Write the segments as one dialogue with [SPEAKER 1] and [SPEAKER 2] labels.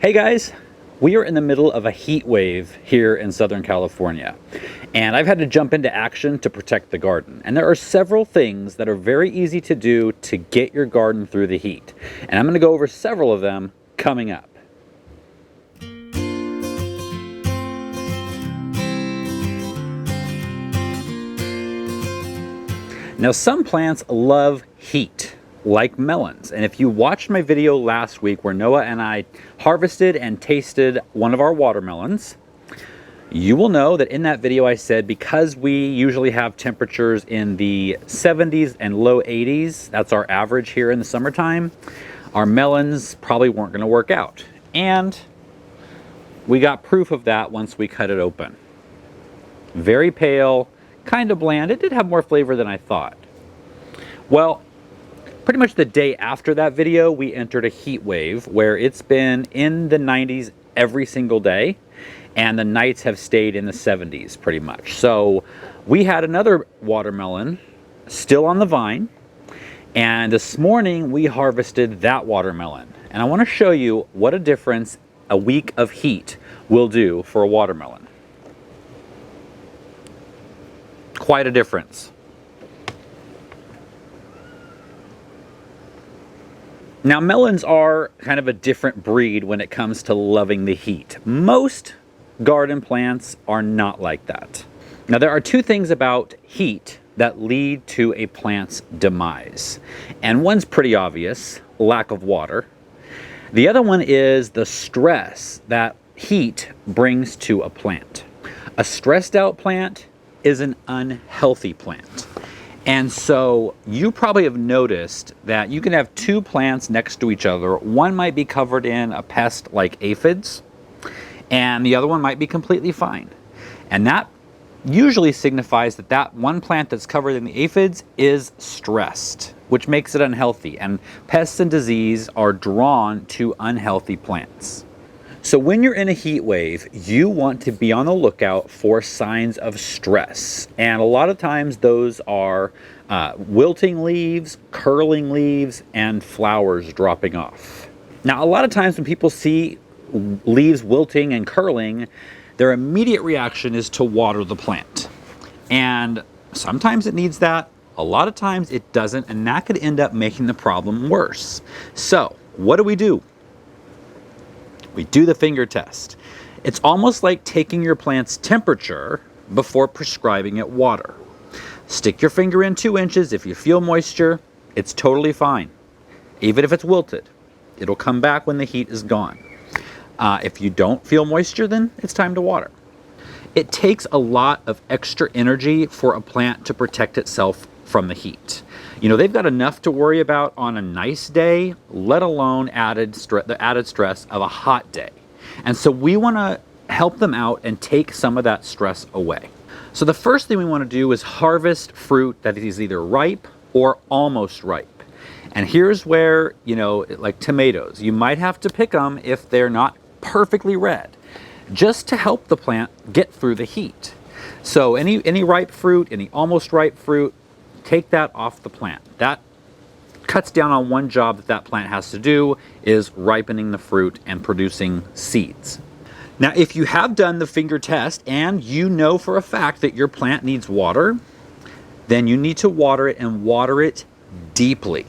[SPEAKER 1] Hey guys, we are in the middle of a heat wave here in Southern California, and I've had to jump into action to protect the garden. And there are several things that are very easy to do to get your garden through the heat. And I'm going to go over several of them coming up. Now, some plants love heat, like melons. And if you watched my video last week where Noah and I harvested and tasted one of our watermelons, you will know that in that video I said because we usually have temperatures in the 70s and low 80s, that's our average here in the summertime, our melons probably weren't going to work out. And we got proof of that once we cut it open. Very pale, kind of bland. It did have more flavor than I thought. Well, pretty much the day after that video, we entered a heat wave where it's been in the 90s every single day, and the nights have stayed in the 70s pretty much. So we had another watermelon still on the vine, and this morning we harvested that watermelon. And I want to show you what a difference a week of heat will do for a watermelon. Quite a difference. Now, melons are kind of a different breed when it comes to loving the heat. Most garden plants are not like that. Now, there are two things about heat that lead to a plant's demise. And one's pretty obvious, lack of water. The other one is the stress that heat brings to a plant. A stressed out plant is an unhealthy plant. And so you probably have noticed that you can have two plants next to each other. One might be covered in a pest like aphids, and the other one might be completely fine. And that usually signifies that that one plant that's covered in the aphids is stressed, which makes it unhealthy. And pests and disease are drawn to unhealthy plants. So when you're in a heat wave, you want to be on the lookout for signs of stress. And a lot of times those are wilting leaves, curling leaves, and flowers dropping off. Now, a lot of times when people see leaves wilting and curling, their immediate reaction is to water the plant. And sometimes it needs that, a lot of times it doesn't, and that could end up making the problem worse. So what do? We do the finger test. It's almost like taking your plant's temperature before prescribing it water. Stick your finger in 2 inches. If you feel moisture, it's totally fine. Even if it's wilted, it'll come back when the heat is gone. If you don't feel moisture, then it's time to water. It takes a lot of extra energy for a plant to protect itself from the heat. You know, they've got enough to worry about on a nice day, let alone the added stress of a hot day. And so we want to help them out and take some of that stress away. So the first thing we want to do is harvest fruit that is either ripe or almost ripe. And here's where, you know, like tomatoes, you might have to pick them if they're not perfectly red, just to help the plant get through the heat. So any ripe fruit, any almost ripe fruit, take that off the plant. That cuts down on one job that plant has to do, is ripening the fruit and producing seeds. Now, if you have done the finger test and you know for a fact that your plant needs water, then you need to water it, and water it deeply.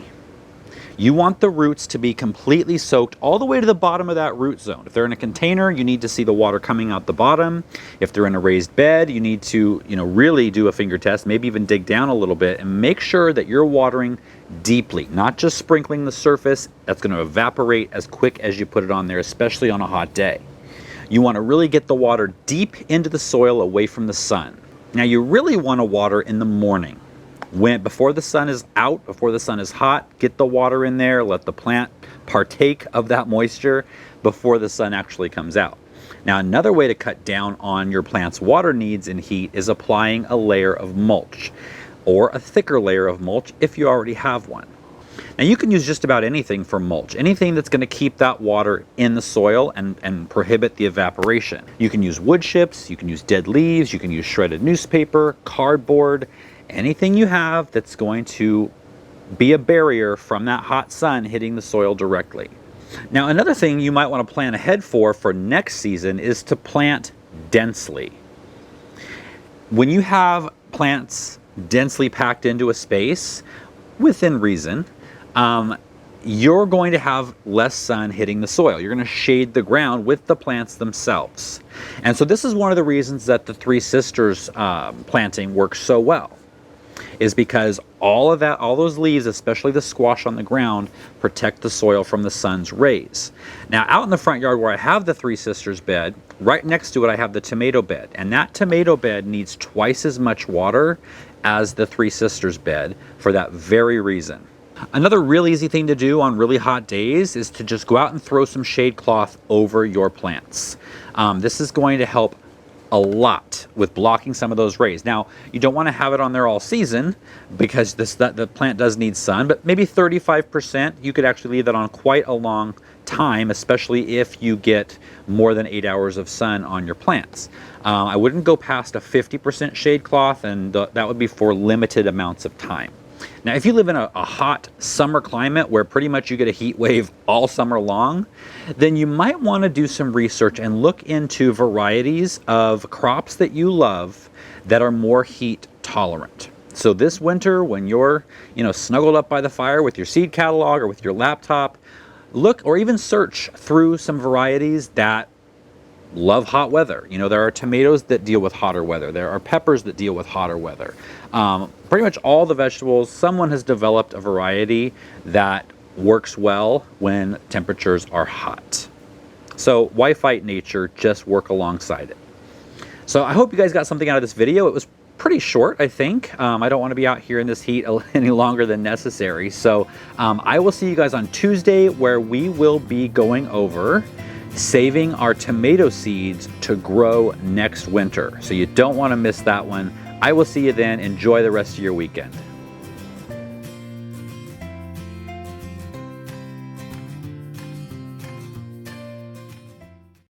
[SPEAKER 1] You want the roots to be completely soaked all the way to the bottom of that root zone. If they're in a container, you need to see the water coming out the bottom. If they're in a raised bed, you need to, really do a finger test, maybe even dig down a little bit and make sure that you're watering deeply, not just sprinkling the surface. That's going to evaporate as quick as you put it on there, especially on a hot day. You want to really get the water deep into the soil away from the sun. Now, you really want to water in the morning. Before the sun is out, before the sun is hot, get the water in there, let the plant partake of that moisture before the sun actually comes out. Now, another way to cut down on your plant's water needs in heat is applying a layer of mulch, or a thicker layer of mulch if you already have one. Now, you can use just about anything for mulch, anything that's going to keep that water in the soil and prohibit the evaporation. You can use wood chips, you can use dead leaves, you can use shredded newspaper, cardboard, anything you have that's going to be a barrier from that hot sun hitting the soil directly. Now, another thing you might want to plan ahead for next season is to plant densely. When you have plants densely packed into a space, within reason, you're going to have less sun hitting the soil. You're going to shade the ground with the plants themselves. And so this is one of the reasons that the Three Sisters planting works so well, is because all those leaves, especially the squash on the ground, protect the soil from the sun's rays. Now, out in the front yard where I have the Three Sisters bed, right next to it I have the tomato bed, and that tomato bed needs twice as much water as the Three Sisters bed for that very reason. Another real easy thing to do on really hot days is to just go out and throw some shade cloth over your plants. This is going to help a lot with blocking some of those rays. Now, you don't want to have it on there all season because the plant does need sun, but maybe 35%, you could actually leave that on quite a long time, especially if you get more than 8 hours of sun on your plants. I wouldn't go past a 50% shade cloth, and that would be for limited amounts of time. Now, if you live in a hot summer climate where pretty much you get a heat wave all summer long, then you might want to do some research and look into varieties of crops that you love that are more heat tolerant. So this winter, when you're, snuggled up by the fire with your seed catalog or with your laptop, look or even search through some varieties that love hot weather. There are tomatoes that deal with hotter weather. There are peppers that deal with hotter weather. Pretty much all the vegetables, someone has developed a variety that works well when temperatures are hot. So why fight nature? Just work alongside it. So I hope you guys got something out of this video. It was pretty short, I think. I don't want to be out here in this heat any longer than necessary. So I will see you guys on Tuesday, where we will be going over saving our tomato seeds to grow next winter. So you don't want to miss that one. I will see you then. Enjoy the rest of your weekend.